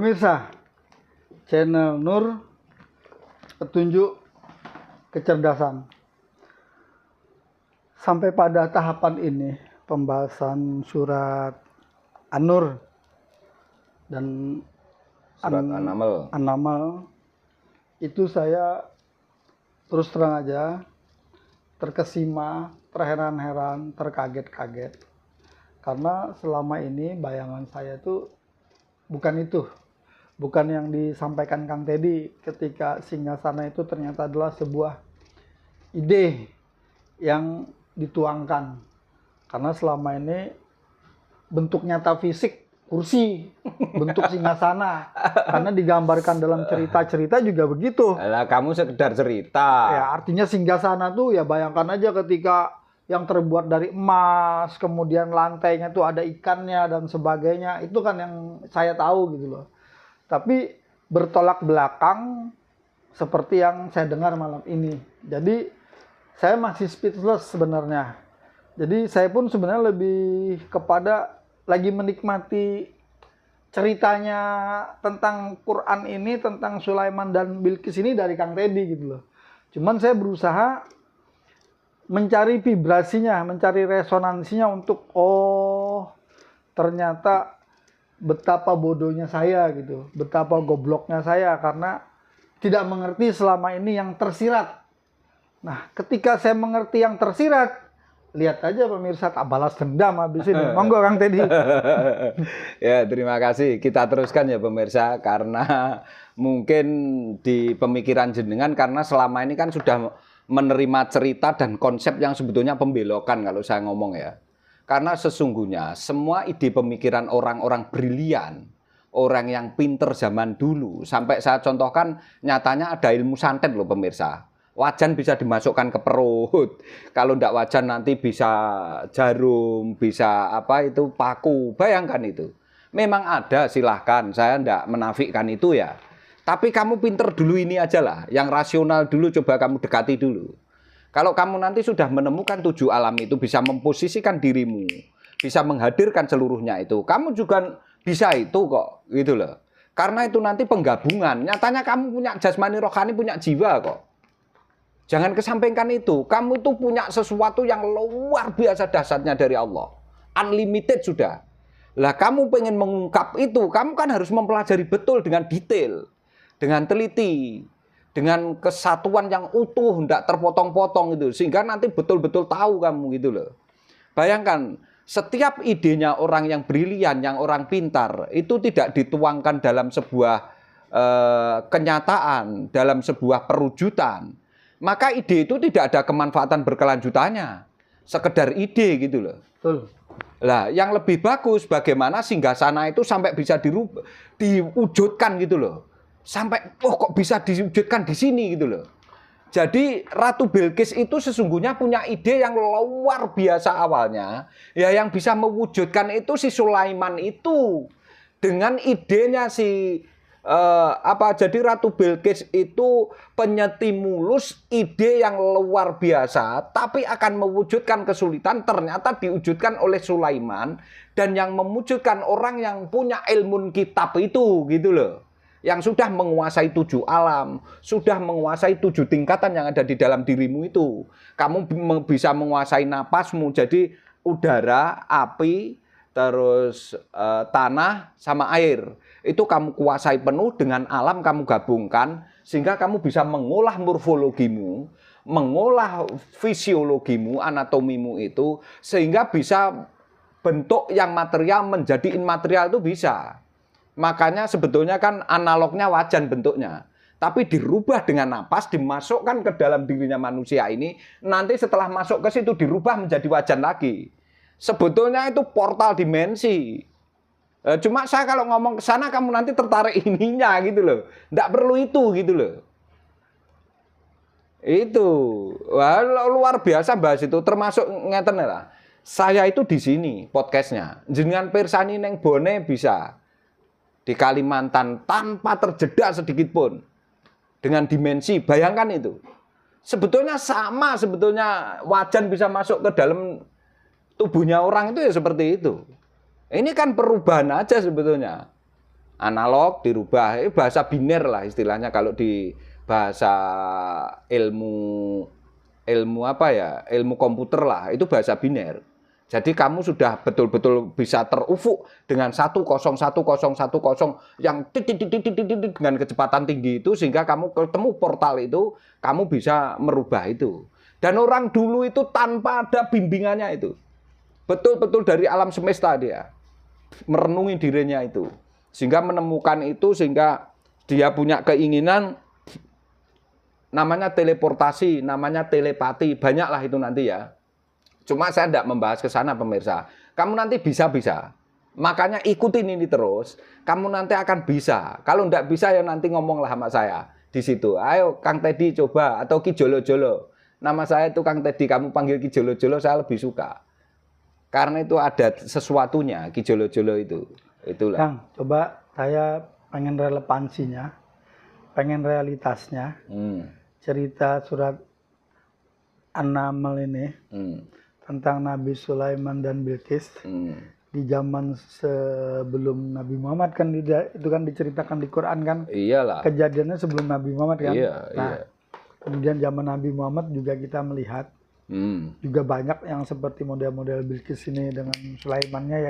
Pemirsa, channel Nur, petunjuk kecerdasan. Sampai pada tahapan ini, pembahasan surat An-Nur dan Surat An-Naml. An-Naml, itu saya terus terang aja terkesima, terheran-heran, terkaget-kaget. Karena selama ini bayangan saya tuh bukan itu. Bukan yang disampaikan Kang Teddy ketika Singgasana itu ternyata adalah sebuah ide yang dituangkan. Karena selama ini bentuk nyata fisik kursi, bentuk Singgasana. Karena digambarkan dalam cerita-cerita juga begitu. Lah kamu sekedar cerita. Ya, artinya Singgasana tuh ya bayangkan aja ketika yang terbuat dari emas, kemudian lantainya tuh ada ikannya dan sebagainya. Itu kan yang saya tahu gitu loh. Tapi bertolak belakang seperti yang saya dengar malam ini. Jadi saya masih speechless sebenarnya. Jadi saya pun sebenarnya lebih kepada lagi menikmati ceritanya tentang Quran ini, tentang Sulaiman dan Bilqis ini dari Kang Teddy gitu loh. Cuman saya berusaha mencari vibrasinya, mencari resonansinya untuk ternyata betapa bodohnya saya gitu, betapa gobloknya saya karena tidak mengerti selama ini yang tersirat. Nah, ketika saya mengerti yang tersirat, lihat aja pemirsa, tak balas dendam habis ini. Monggo Kang Teddy. Ya, terima kasih. Kita teruskan ya pemirsa, karena mungkin di pemikiran jenengan karena selama ini kan sudah menerima cerita dan konsep yang sebetulnya pembelokan kalau saya ngomong ya. Karena sesungguhnya semua ide pemikiran orang-orang brilian, orang yang pinter zaman dulu, sampai saya contohkan nyatanya ada ilmu santet loh pemirsa. Wajan bisa dimasukkan ke perut, kalau ndak wajan nanti bisa jarum, bisa apa itu paku, bayangkan itu. Memang ada, silahkan, saya ndak menafikan itu ya. Tapi kamu pinter dulu ini aja lah, yang rasional dulu coba kamu dekati dulu. Kalau kamu nanti sudah menemukan 7 alam itu, bisa memposisikan dirimu, bisa menghadirkan seluruhnya itu, kamu juga bisa itu kok, gitu loh. Karena itu nanti penggabungan, nyatanya kamu punya jasmani rohani, punya jiwa kok. Jangan kesampingkan itu, kamu itu punya sesuatu yang luar biasa dahsyatnya dari Allah. Unlimited sudah. Lah kamu pengen mengungkap itu, kamu kan harus mempelajari betul dengan detail, dengan teliti, dengan kesatuan yang utuh, tidak terpotong-potong itu, sehingga nanti betul-betul tahu kamu gitu loh. Bayangkan, setiap idenya orang yang brilian, yang orang pintar, itu tidak dituangkan dalam sebuah kenyataan, dalam sebuah perwujudan. Maka ide itu tidak ada kemanfaatan berkelanjutannya, sekedar ide gitu loh. Betul. Lah, yang lebih bagus bagaimana Singgasana itu sampai bisa diwujudkan gitu loh. Sampai kok bisa diwujudkan di sini gitu loh. Jadi Ratu Bilqis itu sesungguhnya punya ide yang luar biasa awalnya. Ya yang bisa mewujudkan itu si Sulaiman itu. Dengan idenya jadi Ratu Bilqis itu penyetimulus ide yang luar biasa, tapi akan mewujudkan kesulitan, ternyata diwujudkan oleh Sulaiman, dan yang mewujudkan orang yang punya ilmu kitab itu gitu loh. Yang sudah menguasai 7 alam, sudah menguasai 7 tingkatan yang ada di dalam dirimu itu. Kamu bisa menguasai napasmu, jadi udara, api, terus tanah sama air. Itu kamu kuasai penuh, dengan alam kamu gabungkan, sehingga kamu bisa mengolah morfologimu, mengolah fisiologimu, anatomimu itu, sehingga bisa bentuk yang material menjadi immaterial itu bisa. Makanya sebetulnya kan analognya wajan bentuknya. Tapi dirubah dengan napas, dimasukkan ke dalam dirinya manusia ini, nanti setelah masuk ke situ dirubah menjadi wajan lagi. Sebetulnya itu portal dimensi. Cuma saya kalau ngomong ke sana kamu nanti tertarik ininya gitu loh. Nggak perlu itu gitu loh. Itu. Wah, luar biasa bahas itu, termasuk ngeten lah. Saya itu di sini podcastnya. Jenengan pirsani neng Bone bisa. Di Kalimantan tanpa terjeda sedikit pun. Dengan dimensi, bayangkan itu. Sebetulnya sama, sebetulnya wajan bisa masuk ke dalam tubuhnya orang itu ya seperti itu. Ini kan perubahan aja sebetulnya. analog dirubah, bahasa biner lah istilahnya kalau di bahasa ilmu apa ya, ilmu komputer lah, itu bahasa biner. Jadi kamu sudah betul-betul bisa terufuk dengan 1011010 yang dengan kecepatan tinggi itu, sehingga kamu ketemu portal itu, kamu bisa merubah itu. Dan orang dulu itu tanpa ada bimbingannya itu. Betul-betul dari alam semesta dia merenungi dirinya itu. Sehingga menemukan itu, sehingga dia punya keinginan namanya teleportasi, namanya telepati, banyaklah itu nanti ya. Cuma saya tidak membahas ke sana pemirsa. Kamu nanti bisa-bisa. Makanya ikutin ini terus. Kamu nanti akan bisa. Kalau tidak bisa ya nanti ngomonglah sama saya di situ. Ayo Kang Teddy coba, atau Ki Jolo-Jolo. Nama saya itu Kang Teddy, kamu panggil Ki Jolo-Jolo saya lebih suka. Karena itu ada sesuatunya Ki Jolo-Jolo itu. Itulah. Kang, coba saya pengen relevansinya, pengen realitasnya. Cerita surat An-Naml ini tentang Nabi Sulaiman dan Bilqis di zaman sebelum Nabi Muhammad kan, itu kan diceritakan di Quran kan. Iyalah. Kejadiannya sebelum Nabi Muhammad kan. Iya, nah, kemudian zaman Nabi Muhammad juga kita melihat juga banyak yang seperti model-model Bilqis ini dengan Sulaimannya ya kan.